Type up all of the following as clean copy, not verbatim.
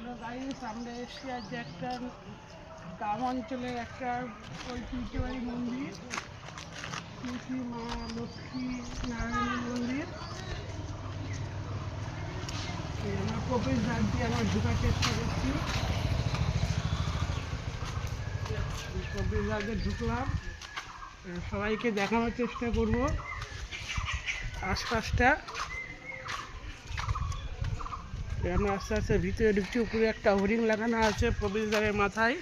Hello guys, আমরা এসেছি আজ একটা গ্রাম অঞ্চলের একটা ঐতিহ্যবাহী মন্দির, শ্রী মা লক্ষ্মী নারায়ণের মন্দির। আমরা প্রবেশদ্বার দিয়ে আমরা ঢোকার চেষ্টা করছি। প্রবেশদ্বার দিয়ে ঢুকলাম, সবাইকে দেখানোর চেষ্টা করব আশপাশটা। আমরা আস্তে আস্তে ভিতরে ঢুকছি। উপরে একটা হোর্ডিং লাগানো আছে প্রবেশদ্বারের মাথায়।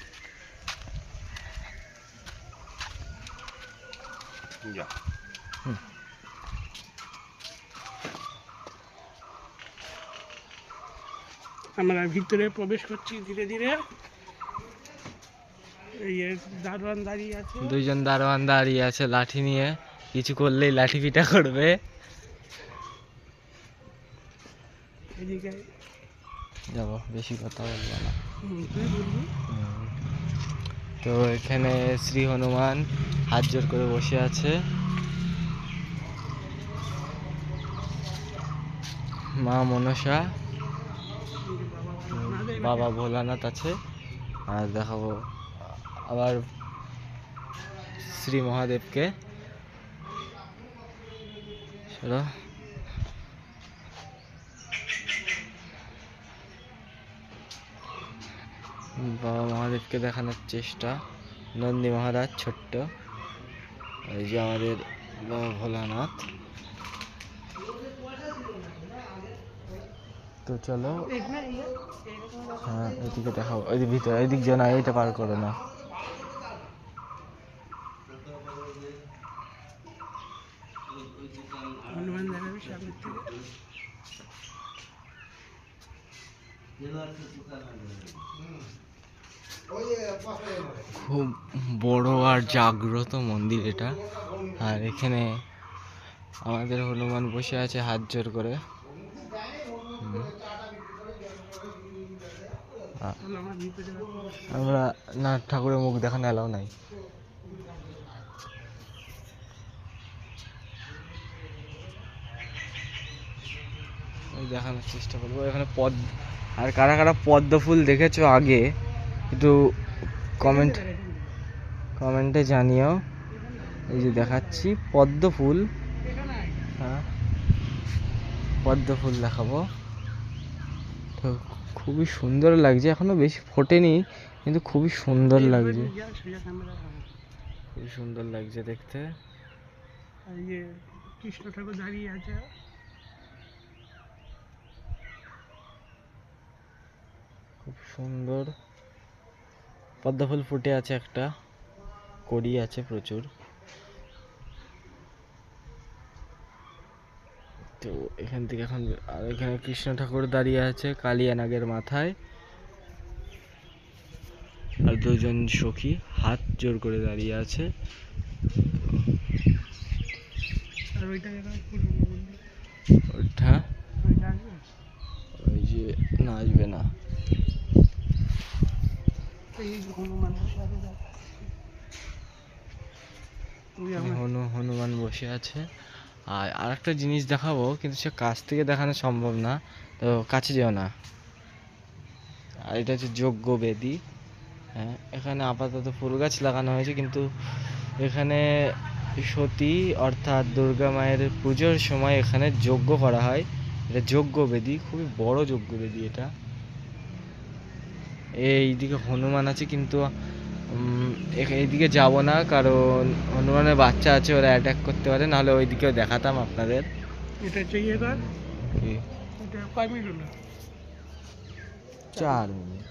আমরা ভিতরে প্রবেশ করছি ধীরে ধীরে। এই দারোয়ান দাঁড়িয়ে আছে, দুইজন দারোয়ান দাঁড়িয়ে আছে লাঠি নিয়ে, কিছু করলেই লাঠি পিটা করবে। এদিকে যাবো, বেশি কথা বলবো না। তুই বলবি। তো এখানে শ্রী হনুমান হাত জোর করে বসে আছে, মা মনসা, বাবা ভোলানাথ আছে, আর দেখাবো আবার শ্রী মহাদেবকে। চলো, বাবা মহাদেবকে দেখানোর চেষ্টা। নন্দী মহারাজ ছোট্ট, এই যে আমাদের বাবা ভোলানাথ। তো চলো, হ্যাঁ এদিকে দেখাবো, ওই ভিতরে এইদিক যেন, এইটা পার করো না। হনুমান দেখাবি সামনের থেকে। খুব বড় আর জাগ্রত মন্দির এটা। আর এখানে আমাদের হনুমান বসে আছে হাত জোর করে। আমরা না, ঠাকুরের মুখ দেখানো এলাও নাই। দেখানোর চেষ্টা করবো এখানে আর কারা কারা পদ্ম ফুল দেখেছো আগে একটু কমেন্টে জানিও। এই যে দেখাচ্ছি পদ্ম ফুল, হ্যাঁ পদ্ম ফুল দেখাবো। তো খুবই সুন্দর লাগছে, এখনো বেশি ফোটেনি কিন্তু খুবই সুন্দর লাগছে, খুবই সুন্দর লাগছে দেখতে। কৃষ্ণ ঠাকুর দাঁড়িয়ে আছে। খুব সুন্দর পদ্ম ফুল ফুটে আছে, একটা কড়ি আছে প্রচুর। তো এখান থেকে এখন, আর এখানে কৃষ্ণ ঠাকুর দাঁড়িয়ে আছে কালিয়া নাগের মাথায়, আর দুজন সখী হাত জোর করে দাঁড়িয়ে আছে। ওইটা ওই যে না, আসবে না। হনুমান বসে আছে। আর একটা জিনিস দেখাবো, কিন্তু সে কাছ থেকে দেখানো সম্ভব না, তো কাছে যেও না। আর এটা হচ্ছে যজ্ঞ বেদী। হ্যাঁ, এখানে আপাতত ফুল গাছ লাগানো হয়েছে, কিন্তু এখানে সতী অর্থাৎ দুর্গা মায়ের পুজোর সময় এখানে যজ্ঞ করা হয়। এটা যজ্ঞ বেদী, খুবই বড় যজ্ঞ বেদী এটা। এইদিকে হনুমান আছে, কিন্তু এইদিকে যাব না, কারণ হনুমানের বাচ্চা আছে, ওরা অ্যাটাক করতে পারে, নাহলে ওইদিকেও দেখাতাম আপনাদের। এটা চাইয়ে কর, এটা কয় মিনিট হলো? 4 মিনিট।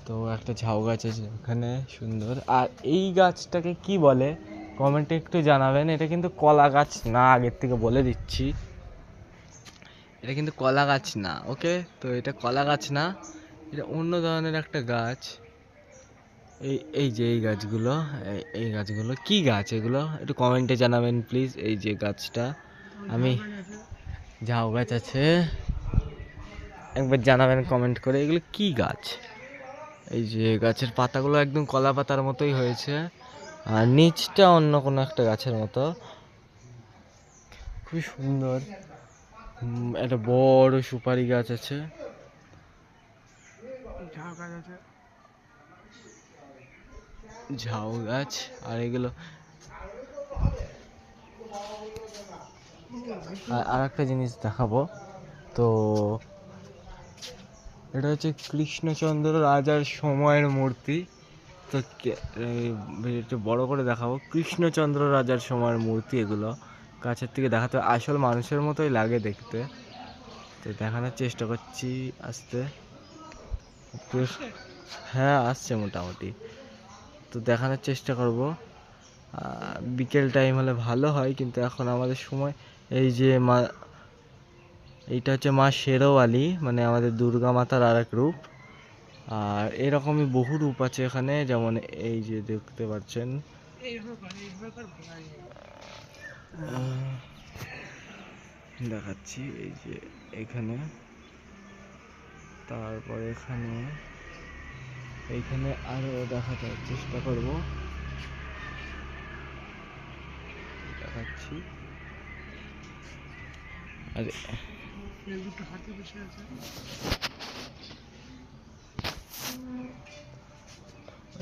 তো একটা ঝাউ গাছ আছে ওখানে সুন্দর। আর এই গাছটাকে কি বলে কমেন্টে একটু জানাবেন। এটা কিন্তু কলা গাছ না, আগের থেকে বলে দিচ্ছি, এটা কিন্তু কলা গাছ না। ওকে, তো এটা কলা গাছ না, এটা অন্য ধরনের একটা গাছ। এই যে এই গাছগুলো, এই গাছগুলো কি গাছ এগুলো একটু কমেন্টে জানাবেন প্লিজ। এই যে গাছটা, আমি ঝাউ গাছ আছে, একবার জানাবেন কমেন্ট করে এগুলো কি গাছ। এই যে গাছের পাতাগুলো একদম কলা পাতার মতোই হয়েছে, আর নিচটা অন্য কোনো একটা গাছের মতো, খুবই সুন্দর। একটা বড় সুপারি গাছ আছে। ঝাউ গাছ আছে। ঝাউ গাছ আর এগুলো। আর একটা জিনিস দেখাবো, তো এটা হচ্ছে কৃষ্ণচন্দ্র রাজার সময়ের মূর্তি। তো একটু বড় করে দেখাবো, কৃষ্ণচন্দ্র রাজার সময়ের মূর্তি। এগুলো কাছের থেকে দেখাতে আসল মানুষের মতোই লাগে দেখতে, তো দেখানোর চেষ্টা করছি আস্তে। হ্যাঁ আসছে মোটামুটি, তো দেখানোর চেষ্টা করব। বিকেল টাইম হলে ভালো হয়, কিন্তু এখন আমাদের সময়। এই যে মা, এইটা হচ্ছে মা শেরওয়ালি, মানে আমাদের দুর্গা মাতার আর এক রূপ। আর এরকমই বহু রূপ আছে এখানে, যেমন এই যে দেখতে পাচ্ছেন। দেখাচ্ছি এই যে এখানে, তারপরে এইখানে আরো দেখানোর চেষ্টা করব, দেখাচ্ছি। আরে দুটো হাতি বসে আছে।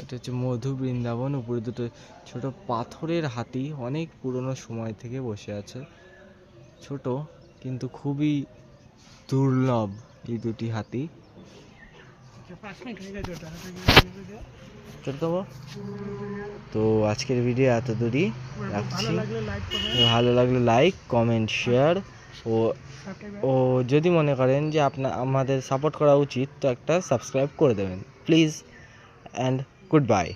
এটা হচ্ছে মধু বৃন্দাবন। উপরে দুটো ছোট পাথরের হাতি, অনেক পুরনো সময় থেকে বসে আছে। ছোট কিন্তু খুবই দুর্লভ এই দুটি হাতি। তো আজকের ভিডিও এত দূরই রাখছি। ভালো লাগলে লাইক, কমেন্ট, শেয়ার ও যদি মনে করেন যে আমাদের সাপোর্ট করা উচিত, তো একটা সাবস্ক্রাইব করে দেবেন প্লিজ। And good bye.